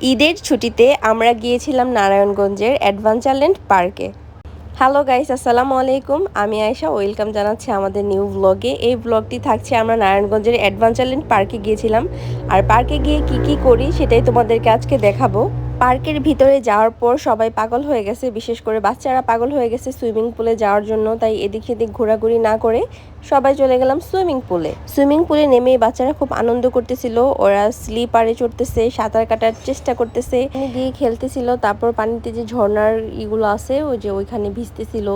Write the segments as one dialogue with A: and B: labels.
A: ঈদের ছুটিতে আমরা গিয়েছিলাম নারায়ণগঞ্জের অ্যাডভেঞ্চারল্যান্ড পার্কে। হ্যালো গাইস, আসসালামু আলাইকুম। আমি আয়েশা, ওয়েলকাম জানাচ্ছি আমাদের নিউ ব্লগে। এই ব্লগটি থাকছে আমরা নারায়ণগঞ্জের অ্যাডভেঞ্চারল্যান্ড পার্কে গিয়েছিলাম, আর পার্কে গিয়ে কি করি সেটাই তোমাদেরকে আজকে দেখাবো। পার্কের ভিতরে যাওয়ার পর সবাই পাগল হয়ে গেছে, বিশেষ করে বাচ্চারা পাগল হয়ে গেছে সুইমিং পুলে যাওয়ার জন্য। তাই এদিক সেদিক ঘোরাঘুরি না করে সবাই চলে গেলাম সুইমিং পুলে। সুইমিং পুলে নেমে বাচ্চারা খুব আনন্দ করতেছিল, ওরা স্লিপারে চড়তেছে, সাঁতার কাটার চেষ্টা করতেছে, গিয়ে খেলতেছিল। তারপর পানিতে যে ঝর্ণার ইগুলো আছে ওই যে ওইখানে ভিজতেছিল,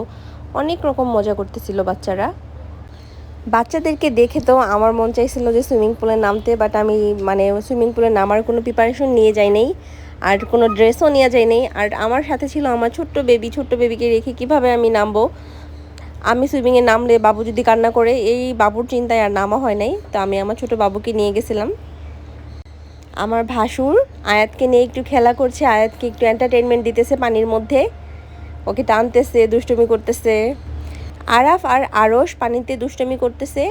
A: অনেক রকম মজা করতেছিল বাচ্চারা। বাচ্চাদেরকে দেখে তো আমার মন চাইছিল যে সুইমিং পুলে নামতে, বাট আমি সুইমিং পুলে নামার কোনো প্রিপারেশন নিয়ে যাই নাই, আর কোনো ড্রেসও নিয়ে যাই নাই। আর আমার সাথে ছিল আমার ছোট্ট বেবিকে রেখে কিভাবে আমি নামবো। আমি সুইমিংয়ে নামলে বাবু যদি কান্না করে, এই বাবুর চিন্তায় আর নামা হয় নাই। তো আমি আমার ছোট বাবুকে নিয়ে গেছিলাম। আমার ভাসুর আয়াতকে নিয়ে একটু খেলা করছে, আয়াতকে একটু এন্টারটেনমেন্ট দিতেছে পানির মধ্যে, ওকে টানতেছে, দুষ্টুমি করতেছে। আরাফ আর আরশ পানিতে দুষ্টুমি করতেছে।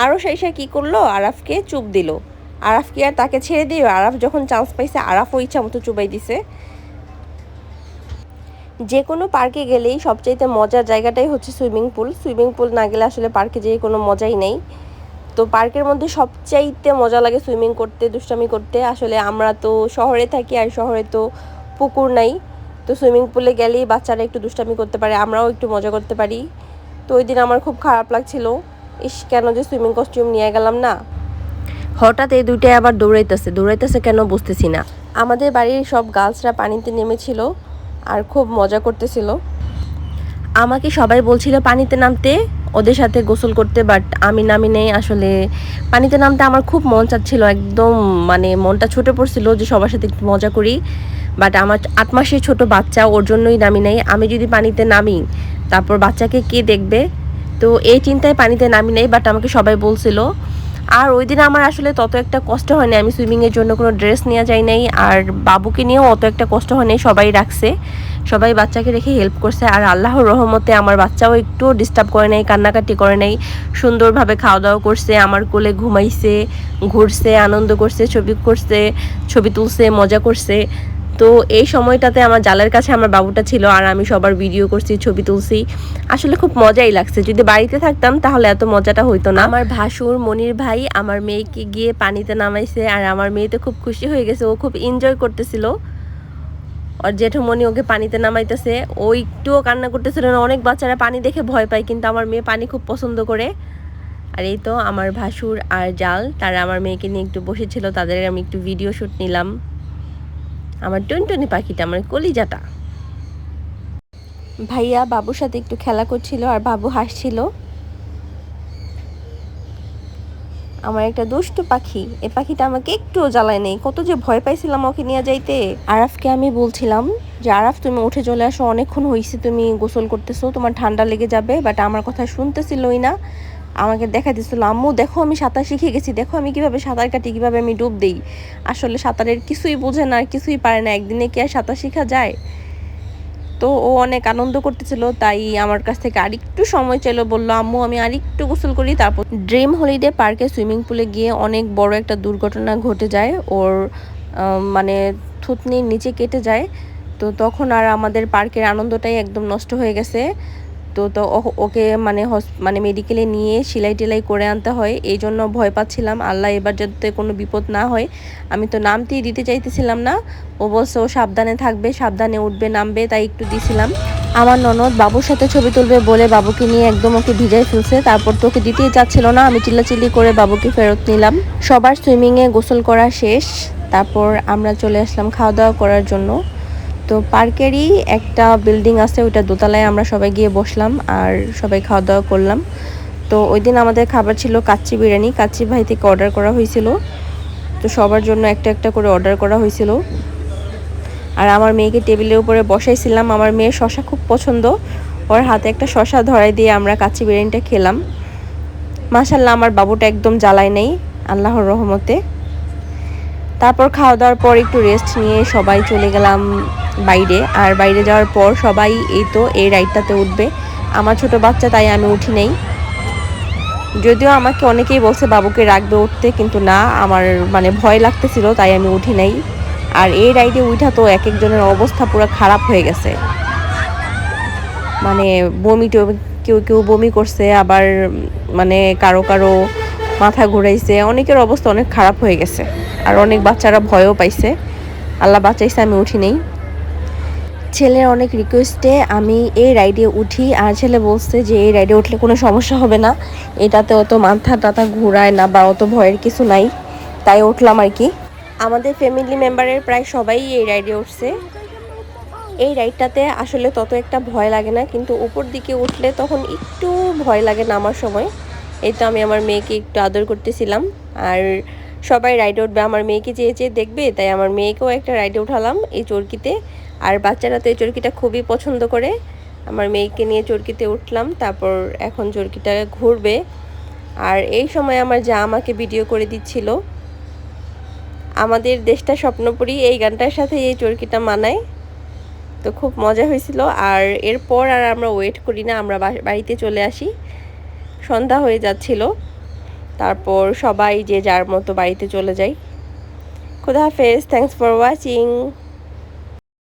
A: আরশ আইসা কি করলো, আরাফকে চুপ দিল। আরাফ কি আর তাকে ছেড়ে দিও? আরাফ যখন চান্স পাইছে আরাফও ইচ্ছা মতো চুবাই দিছে। যে কোনো পার্কে গেলেই সবচাইতে মজার জায়গাটাই হচ্ছে সুইমিং পুল। সুইমিং পুল না গেলে আসলে পার্কে যেয়ে কোনো মজাই নেই। তো পার্কের মধ্যে সবচাইতে মজা লাগে সুইমিং করতে, দুষ্টামি করতে। আসলে আমরা তো শহরে থাকি, আর শহরে তো পুকুর নাই। তো সুইমিং পুলে গেলেই বাচ্চারা একটু দুষ্টামি করতে পারে, আমরাও একটু মজা করতে পারি। তো ওই দিন আমার খুব খারাপ লাগছিল, কেন যে সুইমিং কস্টিউম নিয়ে গেলাম না। হঠাৎ এই দুইটাই আবার দৌড়াইতেছে কেন বুঝতেছি না। আমাদের বাড়ির সব গার্লসরা পানিতে নেমেছিল আর খুব মজা করতেছিল। আমাকে সবাই বলছিল পানিতে নামতে, ওদের সাথে গোসল করতে, বাট আমি নামি নেই। আসলে পানিতে নামতে আমার খুব মন চাচ্ছিল, একদম মনটা ছুটে পড়ছিল যে সবার সাথে একটু মজা করি। বাট আমার 8 মাসের ছোট বাচ্চা, ওর জন্যই নামি নাই। আমি যদি পানিতে নামি তারপর বাচ্চাকে কে দেখবে, তো এই চিন্তায় পানিতে নামি নাই। বাট আমাকে সবাই বলছিল। আর ওই দিন আমার আসলে তত একটা কষ্ট হয় না, আমি সুইমিংয়ের জন্য কোনো ড্রেস নিয়ে যাই নাই, আর বাবুকে নিয়েও অত একটা কষ্ট হয় নাই। সবাই রাখছে, সবাই বাচ্চাকে রেখে হেল্প করছে। আর আল্লাহর রহমতে আমার বাচ্চাও একটু ডিস্টার্ব করে নাই, কান্নাকাটি করে নাই, সুন্দরভাবে খাওয়া দাওয়া করছে, আমার কোলে ঘুমাইছে, ঘুরছে, আনন্দ করছে, ছবি তুলছে, মজা করছে। তো এই সময়টাতে আমার জালের কাছে আমার বাবুটা ছিল, আর আমি সবার ভিডিও করছি, ছবি তুলছি। আসলে খুব মজাই লাগছে। যদি বাড়িতে থাকতাম তাহলে এত মজাটা হইতো না। আমার ভাসুর মনির ভাই আমার মেয়েকে গিয়ে পানিতে নামাইছে, আর আমার মেয়ে তো খুব খুশি হয়ে গেছে, ও খুব এনজয় করতেছিল। আর জেঠুমনি ওকে পানিতে নামাইতেছে, ও একটুও কান্না করতেছিল না। অনেক বাচ্চারা পানি দেখে ভয় পায়, কিন্তু আমার মেয়ে পানি খুব পছন্দ করে। আর এই তো আমার ভাসুর আর জাল, তারা আমার মেয়েকে নিয়ে একটু বসেছিল, তাদের আমি একটু ভিডিও শ্যুট নিলাম। আমার টুনটুনি পাখিটা, আমার কলিজাটা। ভাইয়া বাবুর সাথে একটু খেলা করছিল, আর বাবু হাসছিল। আমার একটা দুষ্টু পাখি, এই পাখিটা আমাকে একটুও জ্বালায় নেই। কত যে ভয় পাইছিলাম ওকে নিয়ে যাইতে। আরাফকে আমি বলছিলাম যে আরাফ তুমি উঠে চলে আসো, অনেকক্ষণ হয়েছে তুমি গোসল করতেছো, তোমার ঠান্ডা লেগে যাবে। বাট আমার কথা শুনতেছিলই না, আমাকে দেখা দিচ্ছিল আম্মু দেখো আমি সাঁতার শিখে গেছি, দেখো আমি কিভাবে সাঁতার কাটি, কিভাবে আমি ডুব দিই। আসলে সাঁতারের কিছুই বোঝে না, আর কিছুই পারে না, একদিনে কি আর সাঁতার শেখা যায়। তো ও অনেক আনন্দ করতেছিল, তাই আমার কাছ থেকে আরেকটু সময় চাইলো, বললো আম্মু আমি আরেকটু গোসল করি। তারপর ড্রিম হলিডে পার্কে সুইমিং পুলে গিয়ে অনেক বড় একটা দুর্ঘটনা ঘটে যায়। ওর থুতনির নিচে কেটে যায়। তো তখন আর আমাদের পার্কের আনন্দটাই একদম নষ্ট হয়ে গেছে। তো ওকে মেডিকেলে নিয়ে সেলাই টেলাই করে আনতে হয়, এই জন্য ভয় পাচ্ছিলাম আল্লাহ এবার যাতে কোনো বিপদ না হয়। আমি তো নামতেই দিতে চাইতেছিলাম না, ও বলছে ও সাবধানে থাকবে, সাবধানে উঠবে নামবে, তাই একটু দিছিলাম। আমার ননদ বাবুর সাথে ছবি তুলবে বলে বাবুকে নিয়ে একদম ওকে ভিজাই ফেলছে, তারপর তো ওকে দিতেই চাচ্ছিল না। আমি চিল্লাচিল্লি করে বাবুকে ফেরত নিলাম। সবার সুইমিংয়ে গোসল করা শেষ, তারপর আমরা চলে আসলাম খাওয়া দাওয়া করার জন্য। তো পার্কেরই একটা বিল্ডিং আছে, ওইটা দোতলায় আমরা সবাই গিয়ে বসলাম আর সবাই খাওয়া দাওয়া করলাম। তো ওই দিন আমাদের খাবার ছিল কাচ্চি বিরিয়ানি, কাচ্চি ভাই থেকে অর্ডার করা হয়েছিল। তো সবার জন্য একটা একটা করে অর্ডার করা হয়েছিল। আর আমার মেয়েকে টেবিলের উপরে বসাইছিলাম, আমার মেয়ের শশা খুব পছন্দ, ওর হাতে একটা শশা ধরাই দিয়ে আমরা কাচ্চি বিরিয়ানিটা খেলাম। মাশাআল্লাহ আমার বাবুটা একদম জ্বালায় নেই আল্লাহর রহমতে। তারপর খাওয়া দাওয়ার পর একটু রেস্ট নিয়ে সবাই চলে গেলাম বাইরে। আর বাইরে যাওয়ার পর সবাই এই রাইডটাতে উঠবে, আমার ছোট বাচ্চা, তাই আমি উঠি নেই। যদিও আমাকে অনেকেই বলছে বাবুকে রাখবে উঠতে, কিন্তু না, আমার ভয় লাগতেছিল, তাই আমি উঠি নাই। আর এই রাইডে উঠা তো এক একজনের অবস্থা পুরো খারাপ হয়ে গেছে, মানে বমি কেউ কেউ বমি করছে, আবার মানে কারো কারো মাথা ঘুরাইছে, অনেকের অবস্থা অনেক খারাপ হয়ে গেছে। আর অনেক বাচ্চারা ভয়ও পাইছে, আল্লাহ বাঁচাইছে, আমি উঠি নেই। ছেলের অনেক রিকোয়েস্টে আমি এই রাইডে উঠি, আর ছেলে বলছে যে এই রাইডে উঠলে কোনো সমস্যা হবে না, এটাতে অত মাথা টাথা ঘুরায় না বা অত ভয়ের কিছু নাই, তাই উঠলাম আর কি। আমাদের ফ্যামিলি মেম্বারের প্রায় সবাই এই রাইডে উঠছে। এই রাইডটাতে আসলে তত একটা ভয় লাগে না, কিন্তু উপর দিকে উঠলে তখন একটু ভয় লাগে নামার সময়। এই তো আমি আমার মেয়েকে একটু আদর করতেছিলাম, আর সবাই রাইডে উঠবে, আমার মেয়েকে চেয়ে চেয়ে দেখবে, তাই আমার মেয়েকেও একটা রাইডে উঠালাম এই চরকিতে। আর বাচ্চারা তো এই চরকিটা খুবই পছন্দ করে, আমার মেয়েকে নিয়ে চরকিতে উঠলাম, তারপর এখন চরকিটা ঘুরবে। আর এই সময় আমার যা আমাকে ভিডিও করে দিচ্ছিল। আমাদের দেশটা স্বপ্নপুরী এই গানটার সাথে এই চরকিটা মানায়, তো খুব মজা হয়েছিল। আর এরপর আর আমরা ওয়েট করি না, আমরা বাড়িতে চলে আসি, সন্ধ্যা হয়ে যাচ্ছিল। তারপর সবাই যে যার মতো বাড়িতে চলে যাই। খুদা হাফেজ, থ্যাঙ্কস ফর ওয়াচিং।